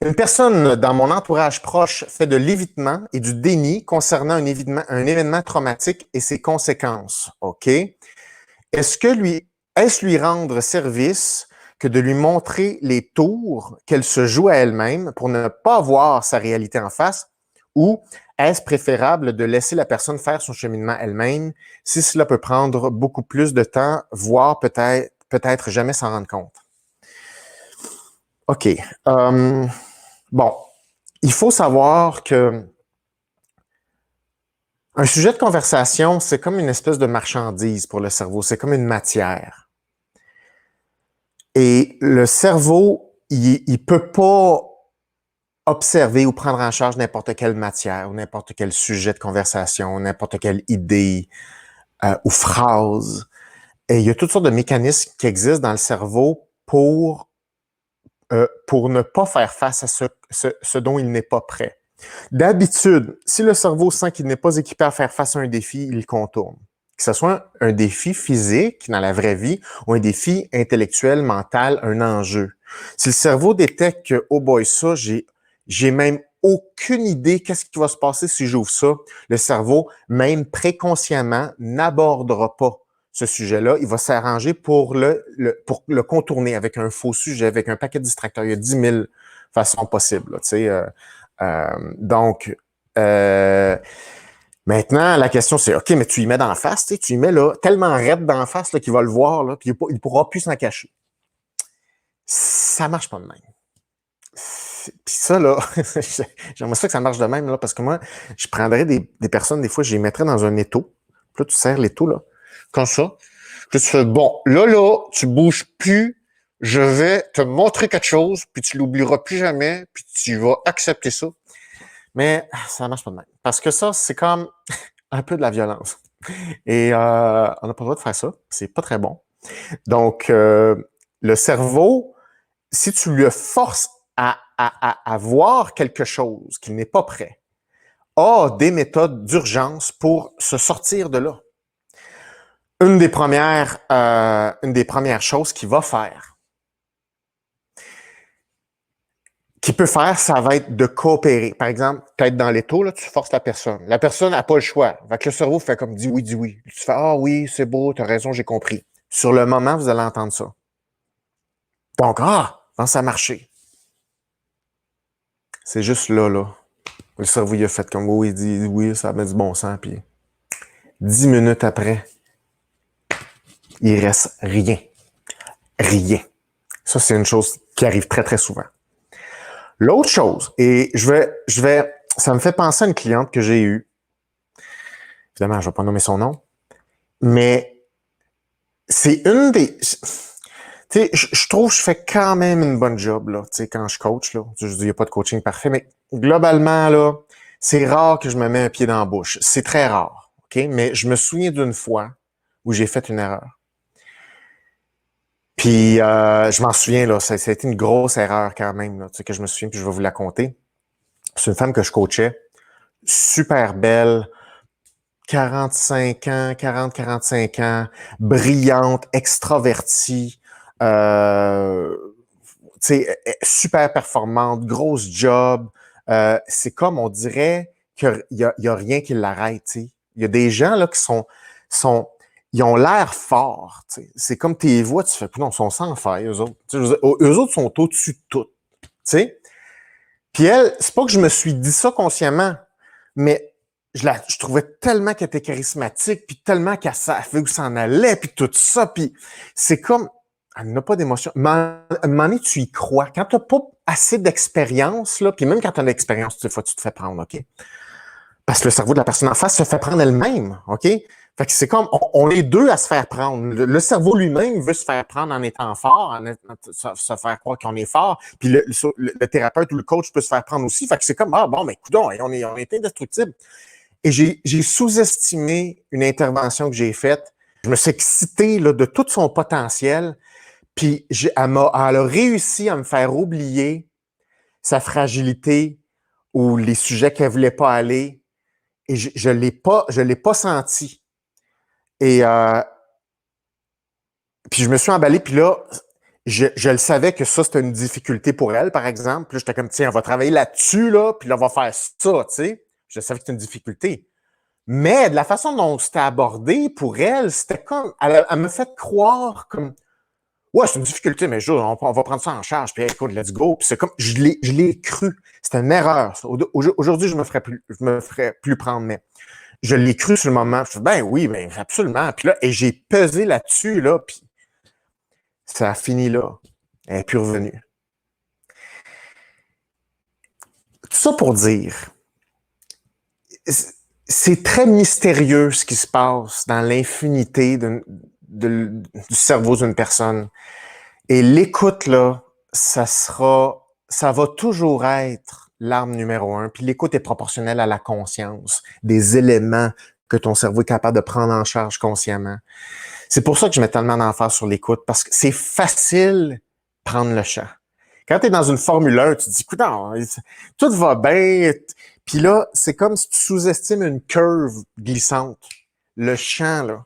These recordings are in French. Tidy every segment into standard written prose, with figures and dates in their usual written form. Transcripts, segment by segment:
Une personne dans mon entourage proche fait de l'évitement et du déni concernant un événement traumatique et ses conséquences. OK? Est-ce lui rendre service que de lui montrer les tours qu'elle se joue à elle-même pour ne pas voir sa réalité en face, ou est-ce préférable de laisser la personne faire son cheminement elle-même si cela peut prendre beaucoup plus de temps, voire peut-être jamais s'en rendre compte? OK. Bon, il faut savoir que un sujet de conversation, c'est comme une espèce de marchandise pour le cerveau. C'est comme une matière. Et le cerveau, il peut pas observer ou prendre en charge n'importe quelle matière ou n'importe quel sujet de conversation, n'importe quelle idée ou phrase. Et il y a toutes sortes de mécanismes qui existent dans le cerveau pour ne pas faire face à ce dont il n'est pas prêt. D'habitude, si le cerveau sent qu'il n'est pas équipé à faire face à un défi, il contourne. Que ce soit un défi physique dans la vraie vie ou un défi intellectuel, mental, un enjeu. Si le cerveau détecte que, oh boy, ça, j'ai même aucune idée qu'est-ce qui va se passer si j'ouvre ça, le cerveau, même préconsciemment, n'abordera pas ce sujet-là. Il va s'arranger pour le contourner avec un faux sujet, avec un paquet de distracteurs. Il y a 10 000 façons possibles. Là, tu sais, donc, maintenant, la question, c'est, OK, mais tu y mets d'en face, tu y mets là, tellement raide d'en face qu'il va le voir, là, puis il ne pourra plus s'en cacher. Ça marche pas de même. Puis ça, là, j'aimerais ça que ça marche de même, là, parce que moi, je prendrais des personnes, des fois, je les mettrais dans un étau. Puis là, tu serres l'étau, là, comme ça. Puis tu fais, bon, là, tu bouges plus, je vais te montrer quelque chose, puis tu l'oublieras plus jamais, puis tu vas accepter ça. Mais ça marche pas de même. Parce que ça, c'est comme un peu de la violence. Et on n'a pas le droit de faire ça. C'est pas très bon. Donc, le cerveau, si tu le forces à voir quelque chose qu'il n'est pas prêt, a des méthodes d'urgence pour se sortir de là. Une des premières choses qu'il va faire, qu'il peut faire, ça va être de coopérer. Par exemple, peut-être dans l'étau, là, tu forces la personne. La personne n'a pas le choix. Fait que le cerveau fait comme dis oui, dis oui. Tu fais ah oui, c'est beau, tu as raison, j'ai compris. Sur le moment, vous allez entendre ça. Donc, pense à marcher. C'est juste là, là. Le cerveau, il a fait comme oui, il dit oui, ça met du bon sens. Puis 10 minutes après, il reste rien. Rien. Ça, c'est une chose qui arrive très, très souvent. L'autre chose, et ça me fait penser à une cliente que j'ai eue. Évidemment, je ne vais pas nommer son nom, mais c'est une des. Tu sais, je trouve que je fais quand même une bonne job, là, tu sais, quand je coach, là. Je dis, il n'y a pas de coaching parfait, mais globalement, là, c'est rare que je me mets un pied dans la bouche. C'est très rare, OK? Mais je me souviens d'une fois où j'ai fait une erreur. Puis, je m'en souviens, là, ça a été une grosse erreur quand même, là, tu sais, que je me souviens, puis je vais vous la conter. C'est une femme que je coachais, super belle, 45 ans, 45 ans, brillante, extravertie, super performante, grosse job. C'est comme, on dirait qu'il y a rien qui l'arrête. T'sais. Il y a des gens là qui ils ont l'air forts. T'sais. C'est comme tes voix, tu fais, non, ils sont sans faire, eux autres. Eux autres sont au-dessus de tout. T'sais. Puis elle, c'est pas que je me suis dit ça consciemment, mais je trouvais tellement qu'elle était charismatique, puis tellement qu'elle savait où s'en allait, puis tout ça, puis c'est comme, elle n'a pas d'émotion. Mais à un moment donné, tu y crois. Quand tu n'as pas assez d'expérience, là, puis même quand tu as de l'expérience, des fois, tu te fais prendre, OK? Parce que le cerveau de la personne en face se fait prendre elle-même, OK? Fait que c'est comme, on est deux à se faire prendre. Le cerveau lui-même veut se faire prendre en étant fort, se faire croire qu'on est fort. Puis le thérapeute ou le coach peut se faire prendre aussi. Fait que c'est comme, bon, mais coudonc, on est indestructible. Et j'ai sous-estimé une intervention que j'ai faite. Je me suis excité là, de tout son potentiel. Puis elle a réussi à me faire oublier sa fragilité ou les sujets qu'elle voulait pas aller. Et je l'ai pas senti. Et puis je me suis emballé, puis là, je le savais que ça, c'était une difficulté pour elle, par exemple. Puis là, j'étais comme, tiens, on va travailler là-dessus, là, puis là, on va faire ça, tu sais. Je savais que c'était une difficulté. Mais de la façon dont c'était abordé, pour elle, c'était comme, elle me fait croire comme, ouais, c'est une difficulté, mais on va prendre ça en charge, puis écoute, let's go. Puis c'est comme, je l'ai cru. C'était une erreur. Ça. Aujourd'hui, je me ferais plus prendre, mais je l'ai cru sur le moment. Je me suis dit, ben oui, ben absolument. Puis là, et j'ai pesé là-dessus, là, puis ça a fini là. Elle n'est plus revenue. Tout ça pour dire, c'est très mystérieux ce qui se passe dans l'infinité du cerveau d'une personne. Et l'écoute, là, ça va toujours être l'arme numéro un. Puis l'écoute est proportionnelle à la conscience, des éléments que ton cerveau est capable de prendre en charge consciemment. C'est pour ça que je mets tellement d'emphase sur l'écoute, parce que c'est facile de prendre le champ. Quand tu es dans une Formule 1, tu te dis, écoute, tout va bien. Puis là, c'est comme si tu sous-estimes une curve glissante. Le champ, là.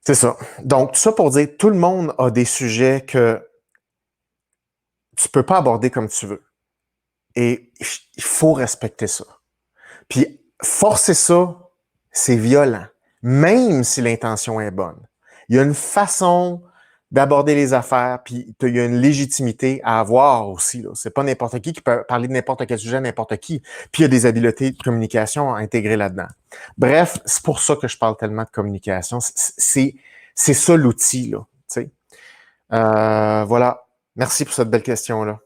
C'est ça. Donc, tout ça pour dire, tout le monde a des sujets que tu peux pas aborder comme tu veux. Et il faut respecter ça. Puis, forcer ça, c'est violent, même si l'intention est bonne. Il y a une façon d'aborder les affaires, puis il y a une légitimité à avoir aussi. C'est pas n'importe qui peut parler de n'importe quel sujet à n'importe qui. Puis il y a des habiletés de communication à intégrer là-dedans. Bref, c'est pour ça que je parle tellement de communication. C'est ça l'outil, là. Tu sais. Voilà. Merci pour cette belle question-là.